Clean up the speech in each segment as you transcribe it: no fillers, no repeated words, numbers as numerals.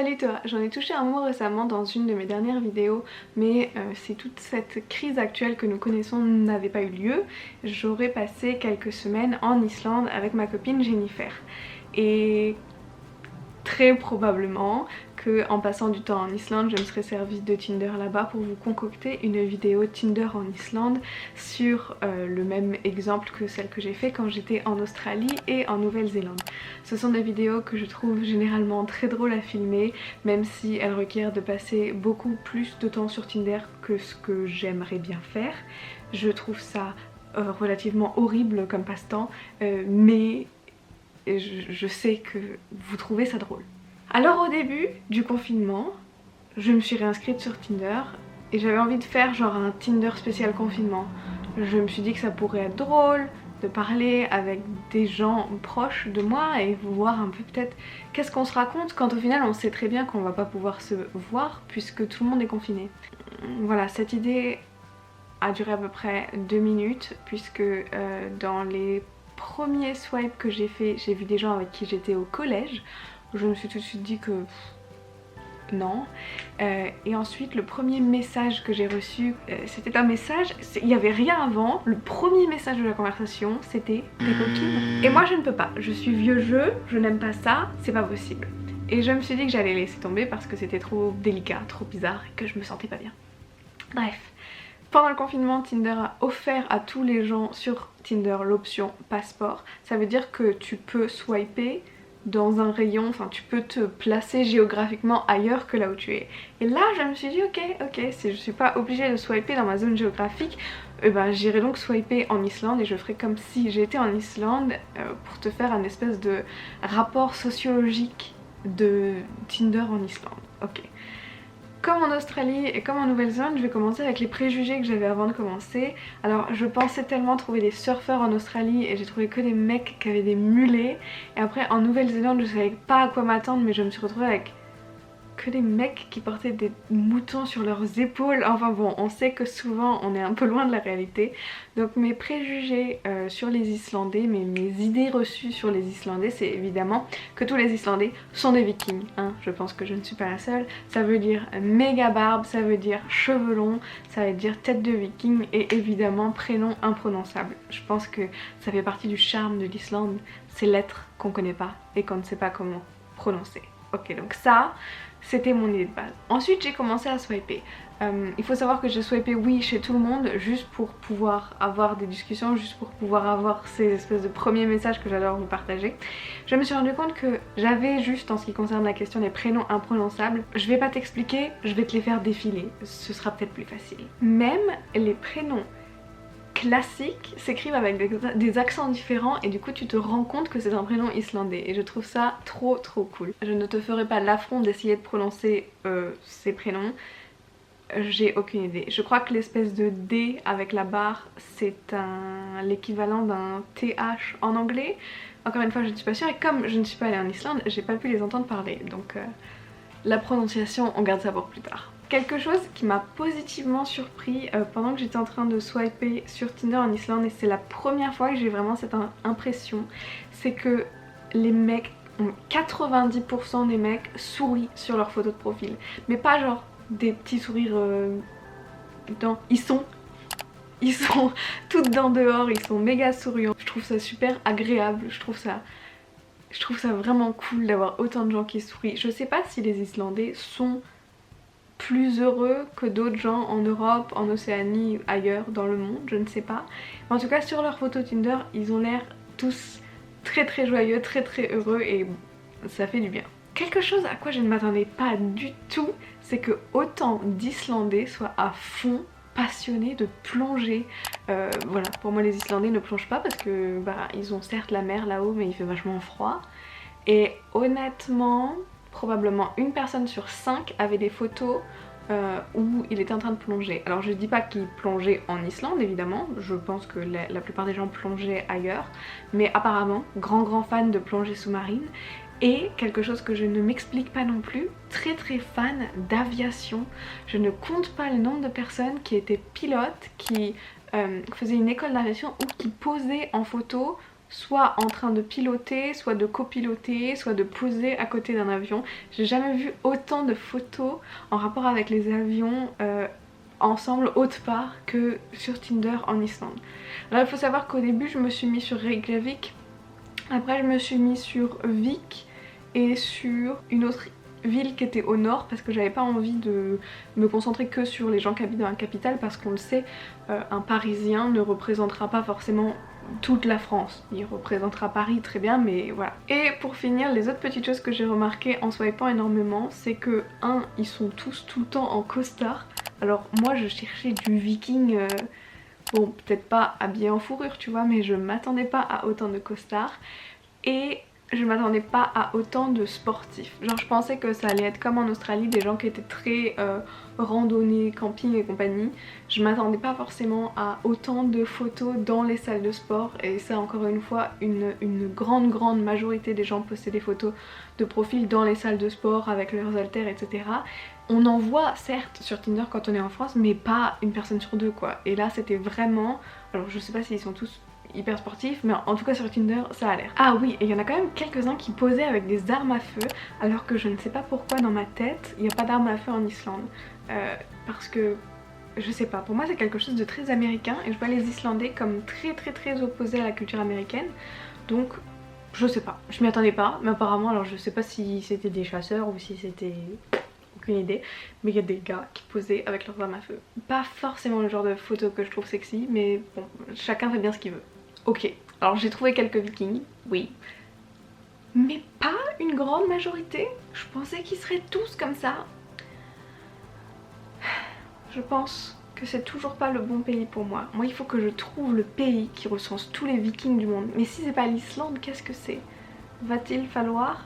Salut toi, j'en ai touché un mot récemment dans une de mes dernières vidéos, mais si toute cette crise actuelle que nous connaissons n'avait pas eu lieu, j'aurais passé quelques semaines en Islande avec ma copine Jennifer. Et très probablement que en passant du temps en Islande, je me serais servi de Tinder là-bas pour vous concocter une vidéo Tinder en Islande sur le même exemple que celle que j'ai fait quand j'étais en Australie et en Nouvelle-Zélande. Ce sont des vidéos que je trouve généralement très drôles à filmer, même si elles requièrent de passer beaucoup plus de temps sur Tinder que ce que j'aimerais bien faire. Je trouve ça relativement horrible comme passe-temps, mais je sais que vous trouvez ça drôle. Alors au début du confinement, je me suis réinscrite sur Tinder et j'avais envie de faire genre un Tinder spécial confinement. Je me suis dit que ça pourrait être drôle de parler avec des gens proches de moi et voir un peu peut-être qu'est-ce qu'on se raconte quand au final on sait très bien qu'on va pas pouvoir se voir puisque tout le monde est confiné. Voilà, cette idée a duré à peu près 2 minutes puisque dans les premiers swipes que j'ai fait, j'ai vu des gens avec qui j'étais au collège. Je me suis tout de suite dit que non. Et ensuite le premier message que j'ai reçu, c'était un message, il n'y avait rien avant. Le premier message de la conversation c'était des copines. Et moi je ne peux pas, je suis vieux jeu, je n'aime pas ça, c'est pas possible. Et je me suis dit que j'allais laisser tomber parce que c'était trop délicat, trop bizarre et que je me sentais pas bien. Bref. Pendant le confinement, Tinder a offert à tous les gens sur Tinder l'option passeport. Ça veut dire que tu peux swiper dans un rayon, enfin tu peux te placer géographiquement ailleurs que là où tu es. Et là je me suis dit ok, si je suis pas obligée de swiper dans ma zone géographique, j'irai donc swiper en Islande et je ferai comme si j'étais en Islande pour te faire un espèce de rapport sociologique de Tinder en Islande. Ok. Comme en Australie et comme en Nouvelle-Zélande, je vais commencer avec les préjugés que j'avais avant de commencer. Alors je pensais tellement trouver des surfeurs en Australie et j'ai trouvé que des mecs qui avaient des mulets. Et après en Nouvelle-Zélande je savais pas à quoi m'attendre, mais je me suis retrouvée avec que des mecs qui portaient des moutons sur leurs épaules. Enfin bon, on sait que souvent on est un peu loin de la réalité. Donc mes préjugés sur les Islandais, mes idées reçues sur les Islandais, c'est évidemment que tous les Islandais sont des vikings, hein. Je pense que je ne suis pas la seule. Ça veut dire méga barbe, ça veut dire cheveux longs, ça veut dire tête de viking et évidemment prénom imprononçable. Je pense que ça fait partie du charme de l'Islande, ces lettres qu'on connaît pas et qu'on ne sait pas comment prononcer. Ok, donc ça, c'était mon idée de base. Ensuite, j'ai commencé à swiper. Il faut savoir que j'ai swipé oui chez tout le monde, juste pour pouvoir avoir des discussions, juste pour pouvoir avoir ces espèces de premiers messages que j'adore vous partager. Je me suis rendu compte que j'avais juste, en ce qui concerne la question des prénoms imprononçables, je vais pas t'expliquer, je vais te les faire défiler, ce sera peut-être plus facile. Même les prénoms classiques s'écrivent avec des accents différents et du coup tu te rends compte que c'est un prénom islandais et je trouve ça trop cool. Je ne te ferai pas l'affront d'essayer de prononcer ces prénoms, j'ai aucune idée. Je crois que l'espèce de D avec la barre c'est l'équivalent d'un TH en anglais. Encore une fois je ne suis pas sûre et comme je ne suis pas allée en Islande j'ai pas pu les entendre parler donc la prononciation on garde ça pour plus tard. Quelque chose qui m'a positivement surpris pendant que j'étais en train de swiper sur Tinder en Islande, et c'est la première fois que j'ai vraiment cette impression, c'est que les mecs, 90% des mecs sourient sur leur photo de profil. Mais pas genre des petits sourires dedans, ils sont toutes dents dehors, ils sont méga souriants. Je trouve ça super agréable, je trouve ça vraiment cool d'avoir autant de gens qui sourient. Je sais pas si les Islandais sont plus heureux que d'autres gens en Europe, en Océanie, ailleurs dans le monde, je ne sais pas. Mais en tout cas sur leur photo Tinder, ils ont l'air tous très joyeux, très heureux et ça fait du bien. Quelque chose à quoi je ne m'attendais pas du tout, c'est que autant d'Islandais soient à fond passionnés de plonger. Voilà, pour moi les Islandais ne plongent pas parce que ils ont certes la mer là-haut mais il fait vachement froid. Et honnêtement, probablement une personne sur 5 avait des photos où il était en train de plonger. Alors je dis pas qu'il plongeait en Islande évidemment, je pense que la plupart des gens plongeaient ailleurs, mais apparemment grand fan de plongée sous-marine. Et quelque chose que je ne m'explique pas non plus, très fan d'aviation. Je ne compte pas le nombre de personnes qui étaient pilotes, qui faisaient une école d'aviation ou qui posaient en photo soit en train de piloter, soit de copiloter, soit de poser à côté d'un avion. J'ai jamais vu autant de photos en rapport avec les avions ensemble autre part que sur Tinder en Islande. Alors il faut savoir qu'au début je me suis mis sur Reykjavik, après je me suis mis sur Vik et sur une autre ville qui était au nord parce que j'avais pas envie de me concentrer que sur les gens qui habitent dans la capitale parce qu'on le sait, un Parisien ne représentera pas forcément toute la France. Il représentera Paris très bien mais voilà. Et pour finir, les autres petites choses que j'ai remarquées en swipant énormément, c'est que ils sont tous tout le temps en costard. Alors moi je cherchais du viking, bon peut-être pas habillé en fourrure tu vois, mais je m'attendais pas à autant de costards et je m'attendais pas à autant de sportifs. Genre je pensais que ça allait être comme en Australie, des gens qui étaient très randonnée, camping et compagnie. Je m'attendais pas forcément à autant de photos dans les salles de sport et ça encore une fois une grande majorité des gens postaient des photos de profil dans les salles de sport avec leurs haltères etc. On en voit certes sur Tinder quand on est en France mais pas une personne sur deux quoi. Et là c'était vraiment, alors je sais pas s'ils sont tous hyper sportifs mais en tout cas sur Tinder ça a l'air. Ah oui, et il y en a quand même quelques-uns qui posaient avec des armes à feu alors que je ne sais pas pourquoi dans ma tête il n'y a pas d'armes à feu en Islande. Parce que je sais pas, pour moi c'est quelque chose de très américain et je vois les Islandais comme très opposés à la culture américaine, donc je sais pas, je m'y attendais pas mais apparemment, alors je sais pas si c'était des chasseurs ou si c'était aucune idée, mais il y a des gars qui posaient avec leurs armes à feu. Pas forcément le genre de photo que je trouve sexy mais bon, chacun fait bien ce qu'il veut. Ok, alors j'ai trouvé quelques vikings, oui, mais pas une grande majorité. Je pensais qu'ils seraient tous comme ça. Je pense que c'est toujours pas le bon pays pour moi. Moi il faut que je trouve le pays qui recense tous les vikings du monde. Mais si c'est pas l'Islande, qu'est-ce que c'est? Va-t-il falloir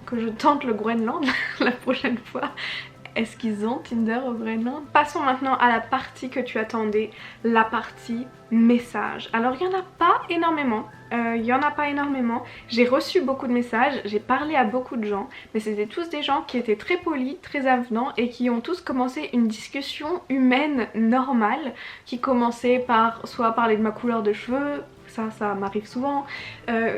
que je tente le Groenland la prochaine fois? Est-ce qu'ils ont Tinder au Groenland? Passons maintenant à la partie que tu attendais, la partie messages. Alors il n'y en a pas énormément. J'ai reçu beaucoup de messages, j'ai parlé à beaucoup de gens, mais c'était tous des gens qui étaient très polis, très avenants et qui ont tous commencé une discussion humaine normale qui commençait par soit parler de ma couleur de cheveux, ça m'arrive souvent,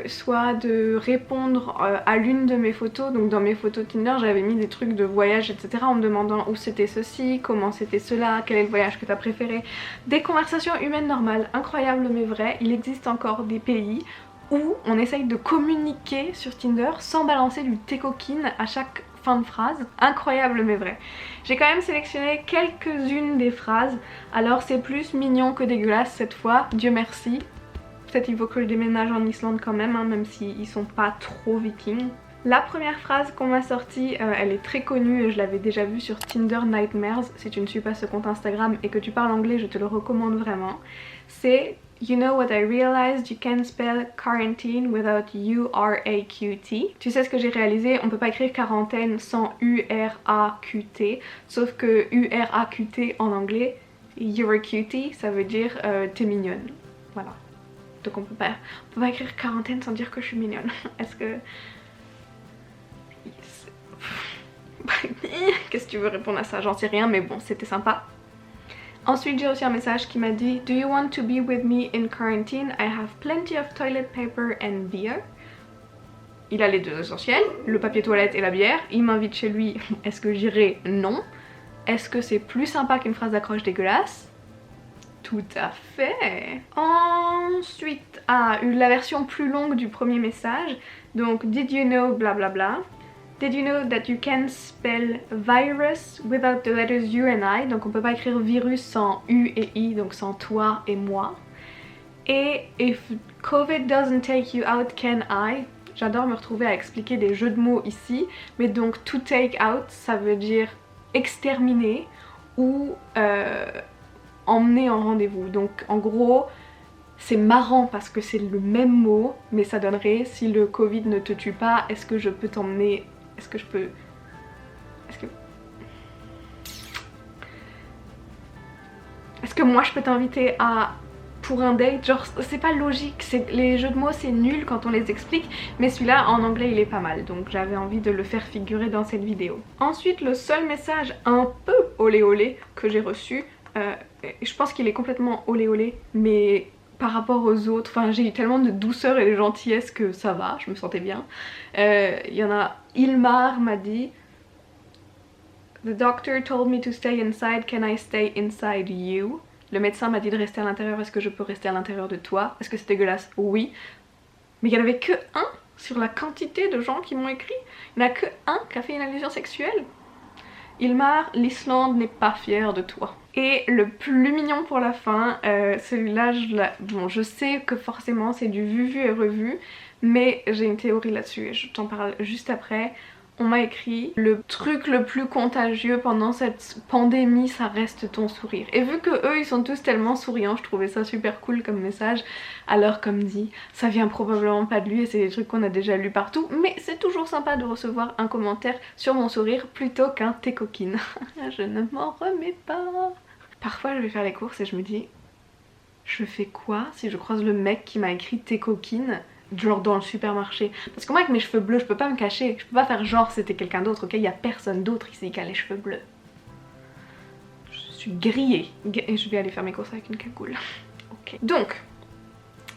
soit de répondre à l'une de mes photos. Donc dans mes photos Tinder j'avais mis des trucs de voyage etc en me demandant où c'était ceci, comment c'était cela, quel est le voyage que t'as préféré. Des conversations humaines normales, incroyables mais vraies. Il existe encore des pays où on essaye de communiquer sur Tinder sans balancer du thé coquine à chaque fin de phrase, incroyable mais vrai. J'ai quand même sélectionné quelques-unes des phrases, alors c'est plus mignon que dégueulasse cette fois, Dieu merci. Peut-être il faut que je déménage en Islande quand même, hein, même s'ils sont pas trop vikings. La première phrase qu'on m'a sortie, elle est très connue et je l'avais déjà vue sur Tinder Nightmares. Si tu ne suis pas ce compte Instagram et que tu parles anglais, je te le recommande vraiment. C'est You know what I realized, you can spell quarantine without U-R-A-Q-T. Tu sais ce que j'ai réalisé, on peut pas écrire quarantaine sans U-R-A-Q-T, sauf que U-R-A-Q-T en anglais, you're a cutie, ça veut dire t'es mignonne. Voilà. Donc on peut pas écrire quarantaine sans dire que je suis mignonne. Est-ce que... Qu'est-ce que tu veux répondre à ça? J'en sais rien mais bon, c'était sympa. Ensuite j'ai reçu un message qui m'a dit Do you want to be with me in quarantine? I have plenty of toilet paper and beer. Il a les deux essentiels, le papier toilette et la bière. Il m'invite chez lui, est-ce que j'irai? Non. Est-ce que c'est plus sympa qu'une phrase d'accroche dégueulasse? Tout à fait. Ensuite, la version plus longue du premier message. Donc, did you know blablabla. Did you know that you can spell virus without the letters U and I. Donc on peut pas écrire virus sans U et I, donc sans toi et moi. Et if COVID doesn't take you out, can I. J'adore me retrouver à expliquer des jeux de mots ici. Mais donc to take out, ça veut dire exterminer ou... emmener en rendez-vous. Donc en gros c'est marrant parce que c'est le même mot mais ça donnerait si le Covid ne te tue pas, est-ce que je peux t'emmener, est-ce que moi je peux t'inviter pour un date, genre c'est pas logique, les jeux de mots c'est nul quand on les explique mais celui-là en anglais il est pas mal donc j'avais envie de le faire figurer dans cette vidéo. Ensuite le seul message un peu olé olé que j'ai reçu, je pense qu'il est complètement olé olé mais par rapport aux autres. Enfin, j'ai eu tellement de douceur et de gentillesse que ça va, je me sentais bien. Il y en a, Ilmar m'a dit The doctor told me to stay inside, can I stay inside you? Le médecin m'a dit de rester à l'intérieur, est-ce que je peux rester à l'intérieur de toi? Est-ce que c'est dégueulasse? Oui. Mais il n'y en avait que un sur la quantité de gens qui m'ont écrit. Il n'y en a que un qui a fait une allusion sexuelle. Ilmar, l'Islande n'est pas fière de toi. Et le plus mignon pour la fin, celui-là, bon, je sais que forcément c'est du vu et revu, mais j'ai une théorie là-dessus et je t'en parle juste après. On m'a écrit le truc le plus contagieux pendant cette pandémie, ça reste ton sourire. Et vu que eux ils sont tous tellement souriants, je trouvais ça super cool comme message. Alors comme dit, ça vient probablement pas de lui et c'est des trucs qu'on a déjà lus partout, mais c'est toujours sympa de recevoir un commentaire sur mon sourire plutôt qu'un t'es coquine. Je ne m'en remets pas. Parfois je vais faire les courses et je me dis, je fais quoi si je croise le mec qui m'a écrit t'es coquine, genre dans le supermarché? Parce que moi avec mes cheveux bleus je peux pas me cacher, je peux pas faire genre c'était quelqu'un d'autre, ok? Il y a personne d'autre ici qui a les cheveux bleus. Je suis grillée et je vais aller faire mes courses avec une cagoule. Ok. Donc,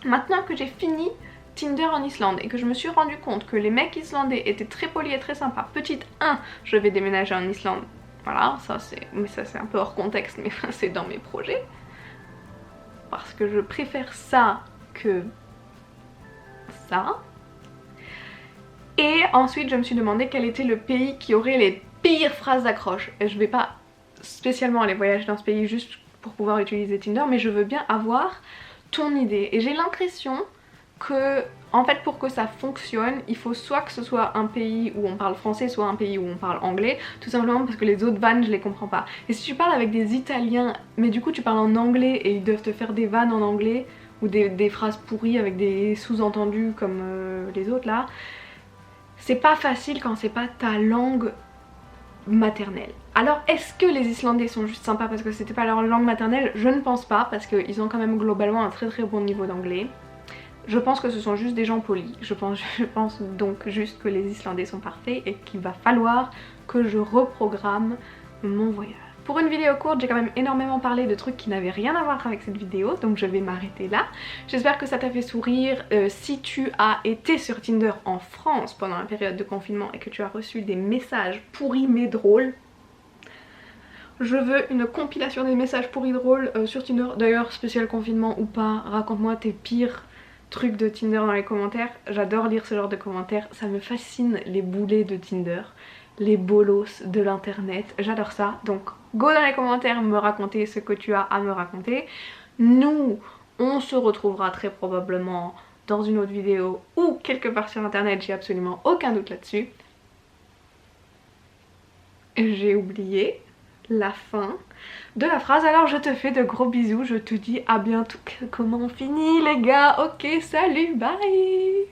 maintenant que j'ai fini Tinder en Islande et que je me suis rendu compte que les mecs islandais étaient très polis et très sympas. Petite 1, je vais déménager en Islande. Voilà, ça c'est... mais ça c'est un peu hors contexte, mais c'est dans mes projets. Parce que je préfère ça que ça. Et ensuite je me suis demandé quel était le pays qui aurait les pires phrases d'accroche. Et je vais pas spécialement aller voyager dans ce pays juste pour pouvoir utiliser Tinder, mais je veux bien avoir ton idée. Et j'ai l'impression que, en fait, pour que ça fonctionne, il faut soit que ce soit un pays où on parle français, soit un pays où on parle anglais, tout simplement parce que les autres vannes je les comprends pas. Et si tu parles avec des Italiens, mais du coup tu parles en anglais et ils doivent te faire des vannes en anglais, ou des phrases pourries avec des sous-entendus comme les autres là, c'est pas facile quand c'est pas ta langue maternelle. Alors est-ce que les Islandais sont juste sympas parce que c'était pas leur langue maternelle? Je ne pense pas, parce qu'ils ont quand même globalement un très bon niveau d'anglais. Je pense que ce sont juste des gens polis. Je pense donc juste que les Islandais sont parfaits et qu'il va falloir que je reprogramme mon voyage. Pour une vidéo courte, j'ai quand même énormément parlé de trucs qui n'avaient rien à voir avec cette vidéo, donc je vais m'arrêter là. J'espère que ça t'a fait sourire. Si tu as été sur Tinder en France pendant la période de confinement et que tu as reçu des messages pourris mais drôles, je veux une compilation des messages pourris drôles sur Tinder. D'ailleurs, spécial confinement ou pas, raconte-moi tes pires trucs de Tinder dans les commentaires. J'adore lire ce genre de commentaires, ça me fascine les boulets de Tinder, les bolos de l'internet, j'adore ça. Donc go dans les commentaires me raconter ce que tu as à me raconter. Nous, on se retrouvera très probablement dans une autre vidéo ou quelque part sur internet, j'ai absolument aucun doute là-dessus. J'ai oublié la fin de la phrase, alors je te fais de gros bisous, je te dis à bientôt. Comment on finit les gars? Ok, salut, bye.